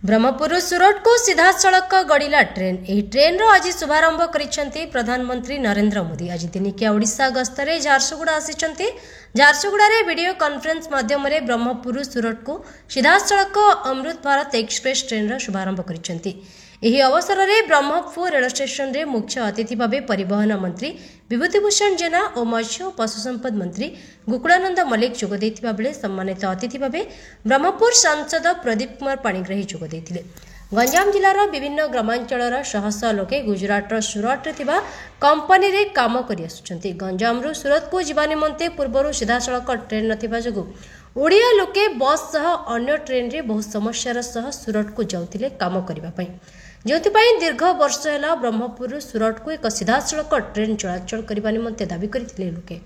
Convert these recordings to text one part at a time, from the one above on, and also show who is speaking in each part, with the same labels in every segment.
Speaker 1: ब्रह्मपुर सुरट को सीधा सड़क गड़िला ट्रेन। यह ट्रेन आज शुभारंभ करिसेंती प्रधानमंत्री नरेंद्र मोदी। आज दिनिकिया ओडिशा गस्तरे झारसुगुड़ा आसिचंती। झारसुगुड़ा रे वीडियो कॉन्फ्रेंस माध्यम रे ब्रह्मपुर सुरट को सीधा सड़क अमृत भारत एक्सप्रेस ट्रेन शुभारंभ करिसेंती। ଏହି ଅବସରରେ ବ୍ରହ୍ମପୁର ରେଳ ଷ୍ଟେସନରେ ମୁଖ୍ୟ ଅତିଥି ଭାବେ ପରିବହନ ମନ୍ତ୍ରୀ ବିଭୂତିଭୂଷଣ ଜେନା ଓ ମତ୍ସ୍ୟ ଓ ପଶୁ ସମ୍ପଦ ମନ୍ତ୍ରୀ ଗୋକୁଳାନନ୍ଦ ମଲ୍ଲିକ ଯୋଗ ଦେଇଥିବା ବେଳେ ସମ୍ମାନିତ ଅତିଥି ଭାବେ ବ୍ରହ୍ମପୁର ସାଂସଦ ପ୍ରଦୀପ କୁମାର ପାଣିଗ୍ରାହୀ ଯୋଗ ଦେଇଥିଲେ। ଗଞ୍ଜାମ ଜିଲ୍ଲାର ବିଭିନ୍ନ ଗ୍ରାମାଞ୍ଚଳର ଶହ ଶହ ଲୋକେ ଗୁଜରାଟର ସୁରଟରେ ଥିବା କମ୍ପାନୀରେ କାମ କରି ଆସୁଛନ୍ତି। ଗଞ୍ଜାମରୁ ସୁରତକୁ ଯିବା ନିମନ୍ତେ ପୂର୍ବରୁ ସିଧାସଳଖ ଟ୍ରେନ୍ ନଥିବା ଯୋଗୁଁ ଓଡ଼ିଆ ଲୋକେ ବସ୍ ସହ ଅନ୍ୟ ଟ୍ରେନ୍ରେ ବହୁ ସମସ୍ୟାର ସହ ସୁରଟକୁ ଯାଉଥିଲେ କାମ କରିବା ପାଇଁ। ଯେଉଁଥିପାଇଁ ଦୀର୍ଘ ବର୍ଷ ହେଲା ବ୍ରହ୍ମପୁରରୁ ସୁରଟକୁ ଏକ ସିଧାସଳଖ ଟ୍ରେନ୍ ଚଳାଚଳ କରିବା ନିମନ୍ତେ ଦାବି କରିଥିଲେ ଲୋକେ।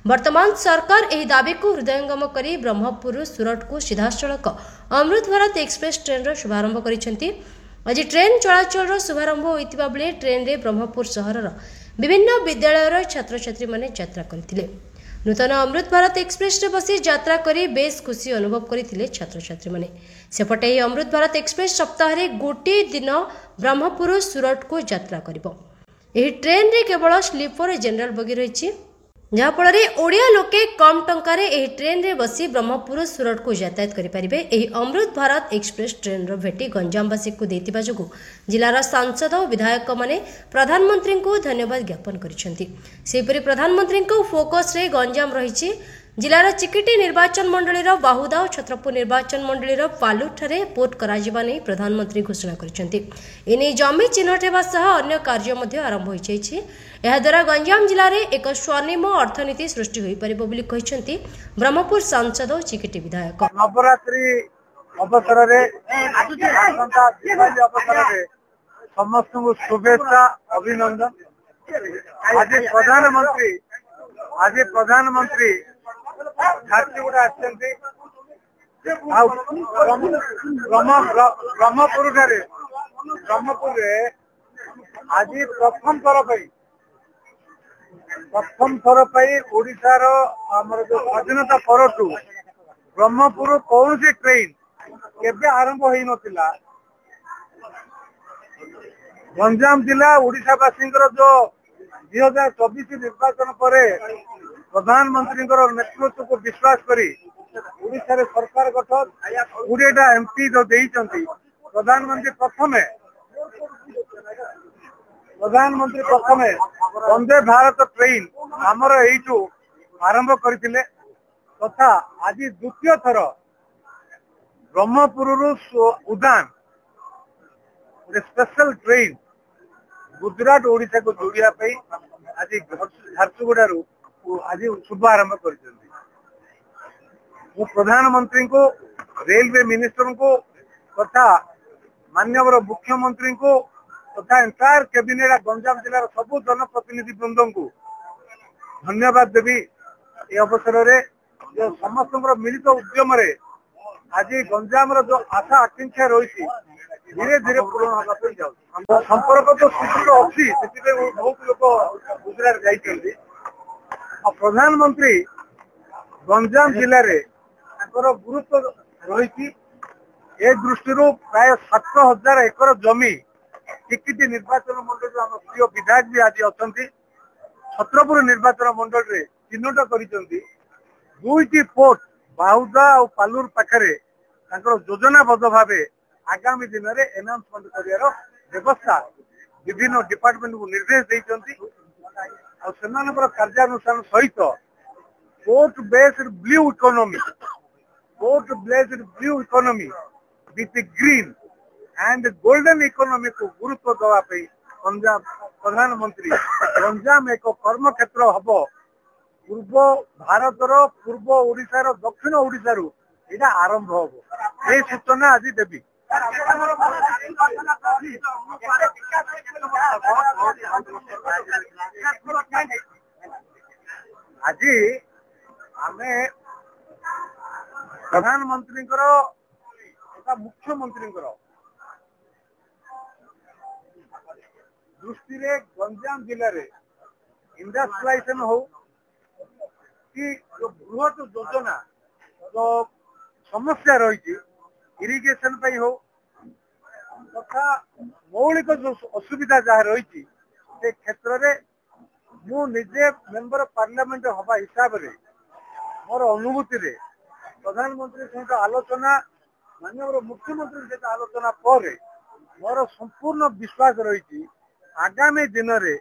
Speaker 1: ବର୍ତ୍ତମାନ ସରକାର ଏହି ଦାବିକୁ ହୃଦୟଙ୍ଗମ କରି ବ୍ରହ୍ମପୁରରୁ ସୁରଟକୁ ସିଧାସଳଖ ଅମୃତ ଭାରତ ଏକ୍ସପ୍ରେସ ଟ୍ରେନ୍ର ଶୁଭାରମ୍ଭ କରିଛନ୍ତି। ଆଜି ଟ୍ରେନ୍ ଚଳାଚଳର ଶୁଭାରମ୍ଭ ହୋଇଥିବା ବେଳେ ଟ୍ରେନ୍ରେ ବ୍ରହ୍ମପୁର ସହରର ବିଭିନ୍ନ ବିଦ୍ୟାଳୟର ଛାତ୍ରଛାତ୍ରୀମାନେ ଯାତ୍ରା କରିଥିଲେ। नूतन अमृत भारत एक्सप्रेस रे बसी यात्रा करी बेस खुशी अनुभव करथिले छात्र-छात्री माने। सेपटे ही अमृत भारत एक्सप्रेस सप्ताह रे गोटे दिन ब्रह्मपुर सुरट को यात्रा करिवो। एही ट्रेन रे केवल स्लीपर जनरल बगी रहिछि, जहा फल रे ओडिया लोके कम टंका रे एही ट्रेन रे बसी ब्रह्मपुर सुरट को यातायात करि परिबे। एही अमृत भारत एक्सप्रेस ट्रेन रो भेटी गंजामवासी को देतिबा जोगु जिलार सांसद और विधायक माने प्रधानमंत्री को धन्यवाद ज्ञापन करिसेंती। सेपरि प्रधानमंत्री को फोकस रे गंजाम रहिछि। जिलार चिकिटी निर्वाचन मंडली बाहुदा और छत्रपुर निर्वाचन मंडली पालू ठारे पोर्ट कराजिबा नै प्रधानमंत्री घोषणा करिसेंती। एने जमी चिन्हट हेबा सह अन्य कार्य मध्ये आरंभ होई जाइछि। एहा द्वारा गंजाम जिला रे एक स्वर्णिम अर्थनीति सृष्टि होई परिबो बोली कहिसेंती ब्रह्मपुर सांसद और चिकिटी विधायक।
Speaker 2: नवरात्रि अवसर रे समस्त को शुभेच्छा अभिनंदन। आज प्रधानमंत्री झारसुगुड़ा आछंती। ब्रह्मपुर रे आज प्रथम थर ओडिशार आमर जो स्वाधीनता परठू ब्रह्मपुर कौन सी ट्रेन केबे आरंभ होई नथिला। गंजाम जिला ओडिशावासी जो 2024 निर्वाचन पर प्रधानमंत्री नेतृत्व को विश्वास करी ओडिशा रे सरकार गठन 20टा एमपी जो देइचंती। प्रधानमंत्री प्रथमे वंदे भारत ट्रेन आमर एइटू आरंभ करथिले तथा आज द्वितीय थर ब्रह्मपुर उड़ान स्पेशल ट्रेन गुजरात ओडिशा को जोड़िया आज झारसुगुड़ा आज शुभारंभ कर प्रधानमंत्री को रेलवे मिनिस्टर को तथा माननीय मुख्यमंत्री को तथा एंटायर कैबिनेट गंजाम जिलार सबू जनप्रतिनिधि वृंद को धन्यवाद देवी। ये अवसर में जो समस्त मिलित उद्यम आज गंजाम जो आशा आकांक्षा रही धीरे धीरे पूरण होगा संपर्क तो सुदृढ़ अच्छी बहुत लोग गुजरात जाइए। प्रधानमंत्री गंजाम जिले में गुरुत्व रही ए दृष्टि प्राय 7,000 एकर जमी चिकिटी निर्वाचन मंडल आम प्रिय विधायक भी आज अच्छा छत्रपुर निर्वाचन मंडल रे चिन्हट कर दुईटी पोर्ट बाहुदा और पालूर पाखे योजनाबद्ध भाव आगामी दिन में एनाउंसमेंट कर व्यवस्था विभिन्न डिपार्टमेंट को निर्देश देते कार्यानुष्ठान सहित port based blue economy with green and golden economy को गुरुत्व दवाई पंजाब प्रधानमंत्री गंजाम एक कर्म क्षेत्र हम पूर्व भारतर पूर्व ओडिशार दक्षिण ओडिशारू यहाँ आरंभ हम ये सूचना आज देवी। आज आमे प्रधानमंत्री मुख्यमंत्री दृष्टि गंजाम जिले में इंडस्ट्रियलाइजेशन हो कि जो बृहत योजना जो समस्या रही इरिगेशन हो तथा मौलिक जो असुविधा जहाँ रही से क्षेत्र में मु निजे मेंबर पार्लियामेंट हवा हिसाब से मोर अनुभूति रे प्रधानमंत्री सहित आलोचना माननीय मुख्यमंत्री सहित आलोचना पर मोर संपूर्ण विश्वास रही आगामी दिन में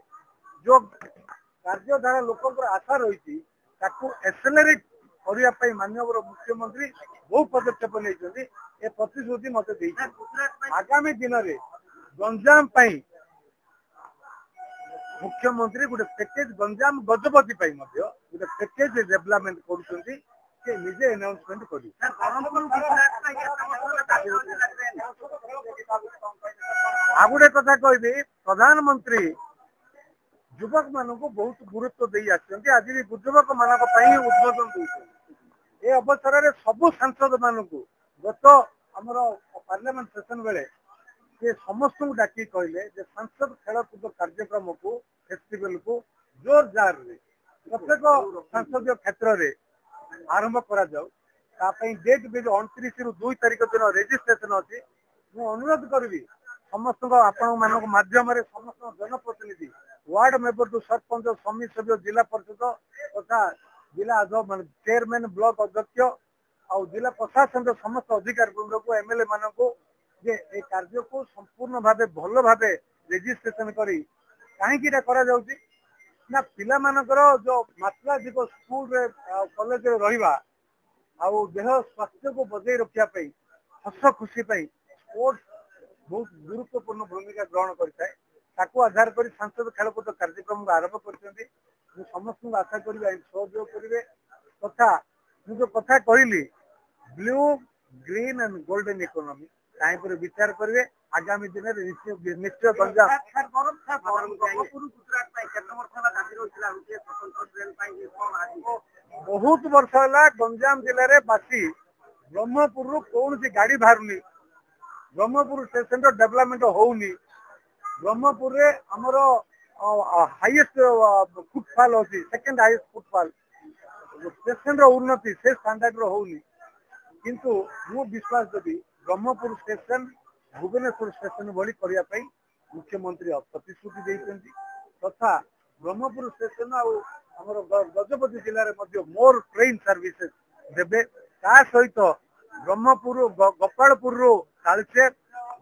Speaker 2: जो कार्यधारा लोक आशा रही एक्सेलरेट करने माननीय मुख्यमंत्री बहु पदक्षेप नहीं ए प्रतिश्रुति मत आगामी दिन में गंजाम मुख्यमंत्री गोटे पैकेज गंजाम गजपति गोटे पैकेज डेवलपमेंट कर निजे अनाउंसमेंट कर गोटे कथा कहि प्रधानमंत्री युवक मान बहुत गुरुत्व दे आज भी युवक मान उद्बोधन दे अवसर में सबू सांसद मान गत आमर पार्लियामेंट सेशन बेले से समस्त डाकी कहले सांसद खेलकूद कार्यक्रम को फेस्टिवल को जोर जार प्रत्येक संसदीय क्षेत्र में आरंभ करा डेट भी 29 रु 2 तारिख दिन रेजिस्ट्रेशन अच्छी मु अनुरोध करी समस्त आपण मान माध्यम समस्त जनप्रतिनिधि वार्ड मेंबर टू सरपंच समिति सभ्य जिला परिषद तथा जिला चेयरमैन ब्लॉक अध्यक्ष और जिला प्रशासन समस्त अधिकारी वृंद को एमएलए मान को जे ए कार्य को संपूर्ण भावे भल भावे रेजिस्ट्रेशन करी कहीं करा जाउची ना पिला मानकर जो मात्राधिक स्कूल रे कॉलेज रे रहिबा आउ देह स्वास्थ्य को बजाय रखिया पई हस खुशी पई स्पोर्ट्स बहुत गुरुत्वपूर्ण भूमिका ग्रहण करता है आधार कर सांसद खेलकूद कार्यक्रम को आरंभ कर समस्त आशा करेंगे सहयोग करेंगे तथा जो कथा कहली blue green and golden economy पर विचार करेंगे आगामी दिन में निश्चय गंजाम बहुत वर्ष है गंजाम जिले बासी ब्रह्मपुर कौन सी गाड़ी बाहर ब्रह्मपुर स्टेशन डेवलपमेंट होनी ब्रह्मपुर रे हमर हाईएस्ट फुटफॉल होची सेकंड हाईएस्ट फुटफॉल स्टेशन रो उन्नति से स्टैंडर्ड रो होनी किंतु मु विश्वास देबी ब्रह्मपुर स्टेशन भुवनेश्वर स्टेशन भली करिया पई मुख्यमंत्री प्रतिश्रुति देइछन्ती तथा ब्रह्मपुर स्टेशन आ हमर गजपति जिल्ला रे मध्ये मोर ट्रेन सर्विसेज देबे ता सहित ब्रह्मपुर गोपालपुर रो तालचेर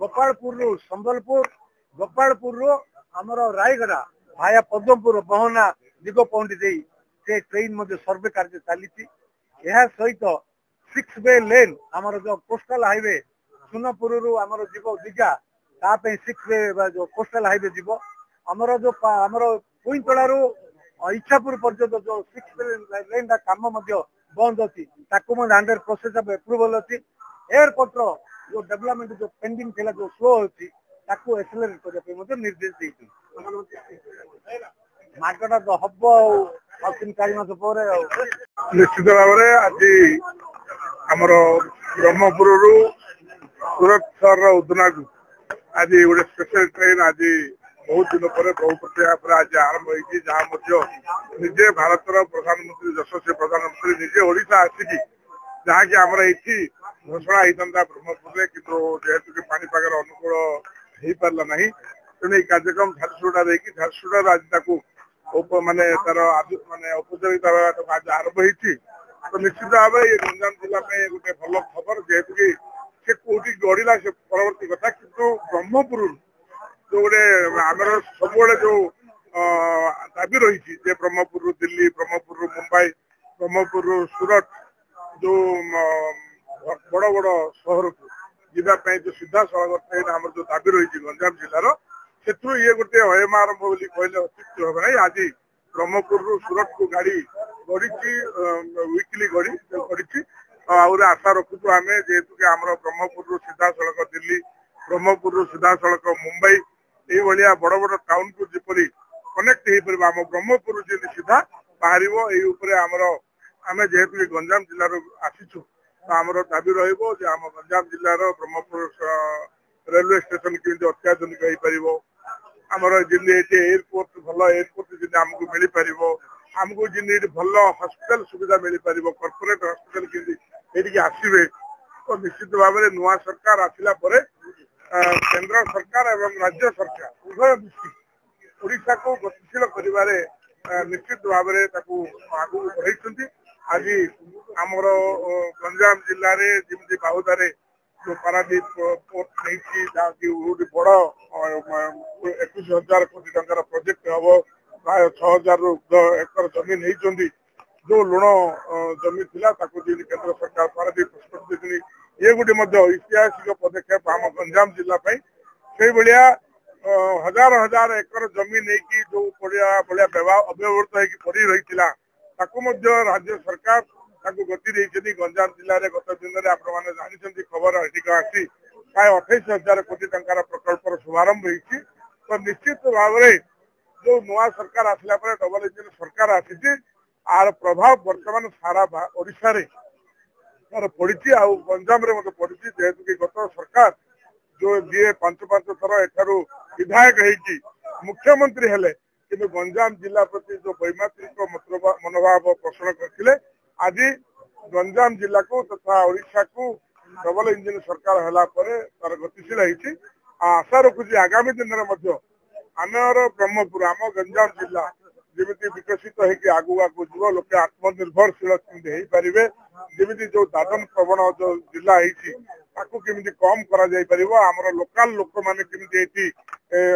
Speaker 2: गोपालपुर रो संबलपुर गोपालपुर रो हमर रायगड़ा भाया पद्मपुर बहना दिगपौंडी देई से ट्रेन मध्ये सर्वे कार्य चली सहित 6 वे लेन हमर जो कोस्टल हाईवे सुनपुर रु हमर जीव दिघा ता पे 6 वे जो कोस्टल हाईवे जीव हमर जो हमर पुइंतला रु इच्छापुर पर्यंत जो 6 वे लेन का काम मध्ये बंद अछि ताको म अंडर प्रोसेस ऑफ अप्रूवल अछि एयरपोर्ट रो जो डेवलपमेंट जो पेंडिंग थिला जो स्लो अछि ताको एक्सेलरेट करबा पे मध्ये निर्देश देइछि मार्केट तो हब्बो और 3-4 मास पर निश्चित भाव में आज आमर ब्रह्मपुर रु सूरत शहर उदना को आज गोटे स्पेशल ट्रेन आज बहुत दिन पर बहु प्रक्रिया पर आज आरंभ होगी जहाँ निजे भारत प्रधानमंत्री यशस्वी प्रधानमंत्री निजे ओडिशा आसिकी जहाँकि आमर ये घोषणा होता ब्रह्मपुर किंतु जेहेतु पानीपाग अनुकूल हो पारा ना तेणु कार्यक्रम झारसुगुड़ा देखिए झारसुगुड़ा आज माने तार माने औपचारिकता आज आरंभ होती तो निश्चित भाव ये गंजाम जिला में गोटे भल खबर जेहेतु कि से कौटी गढ़ला से परवर्ती कथा किंतु ब्रह्मपुर जो गोटे आमर सब जो दाबी रही ब्रह्मपुर दिल्ली ब्रह्मपुर मुंबई ब्रह्मपुर सूरत जो बड़ बड़ सहर को जीवाई जो सीधा सड़क ट्रेन आम जो दाबी रही गंजाम जिलार से ये गोटे अयम आरंभ बोली कहले अत्युक्ति हम ना आज ब्रह्मपुर सूरत को गाड़ी गढ़ी वीकली गढ़ी आउे आशा रखुचु आम जेहेतु आम ब्रह्मपुर सीधा सड़क दिल्ली ब्रह्मपुर सीधा सड़क मुंबई ये बड़ बड़ टाउन को जपरी कनेक्ट हो पार आम ब्रह्मपुर जी सीधा बाहर आम जेहेतु गंजाम जिलार आसीचु तो आमर दाबी रम गंजाम जिलार ब्रह्मपुर रेलवे स्टेशन केमती अत्याधुनिक हो पार आमर जिन एयरपोर्ट भल एयरपोर्ट जिन आमको मिल पार आमको जिन भल हॉस्पिटल सुविधा मिल पार कॉर्पोरेट हॉस्पिटल केमती आसवे तो निश्चित भाव में नुआ सरकार आसला केंद्र सरकार एवं राज्य सरकार उभय मिसी ओडिशा को गतिशील करिबारे निश्चित भाव में आगु बढ़ाई। आज आमर गंजाम जिले में जमी बाहुदारे जो पारादीप पोर्ट नहीं बड़ 21,000 कोटी टंकार प्रोजेक्ट हम प्राय 6,000 एकर जमीन नहीं जो लुण जमी थिला केंद्र सरकार पारादीप निष्पत्ति ये गोटे ऐतिहासिक पदक्षेप आम गंजाम जिला से भाया हजार हजार एकर जमी नहीं जो भाया अव्यवहृत होगी पड़ी रही राज्य सरकार गति देती। गंजाम जिले में गत दिन में आप जानते खबर आसी प्राय 28,000 कोटी टंकार प्रकल्पर शुभारंभ होती। तो निश्चित भाव में जो नुआ सरकार आसला डबल इंजिन सरकार आसी आर प्रभाव वर्तमान सारा ओडिशा रे तार पड़ी गंजाम पड़ी जेहेतु कि गत सरकार जो जी 5-5 थर एठारू विधायक होगी मुख्यमंत्री हेले कि गंजाम जिला प्रति जो वैमात्रिक मनोभाव पोषण करते आज गंजाम जिला को तथा ओडिशा को डबल इंजिन सरकार होला परे तार गतिशील होती। आशा रखुची आगामी दिन में आमर ब्रह्मपुर आम गंजाम जिला जमी विकसित होगी आगू आगू जीव लोके आत्मनिर्भरशील पारे जमी जो दादन प्रवण जो जिला होती कम कर लोकाल लोक मैंने केमी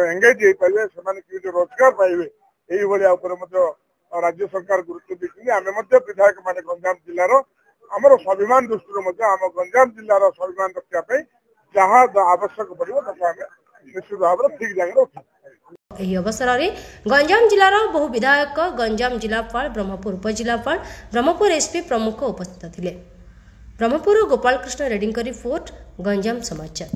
Speaker 2: एंगेज हो पारे से रोजगार पाइबे यही राज्य सरकार गुरुत्व देती। आम विधायक मैंने गंजाम जिलार आमर स्वाभिमान दृष्टि आम गंजाम जिलार स्वाभिमान रखापी जहाँ आवश्यक पड़ो निश्चित भाव में ठीक जगह उठा।
Speaker 1: ଏହି ଅବସରରେ ଗଞ୍ଜାମ ଜିଲ୍ଲାର ବହୁ ବିଧାୟକ, ଗଞ୍ଜାମ ଜିଲ୍ଲାପାଳ, ବ୍ରହ୍ମପୁର ଉପଜିଲ୍ଲାପାଳ, ବ୍ରହ୍ମପୁର ଏସପି ପ୍ରମୁଖ ଉପସ୍ଥିତ ଥିଲେ। ବ୍ରହ୍ମପୁର ଗୋପାଳକୃଷ୍ଣ ରେଡ୍ଡୀଙ୍କ ରିପୋର୍ଟ, ଗଞ୍ଜାମ ସମାଚାର।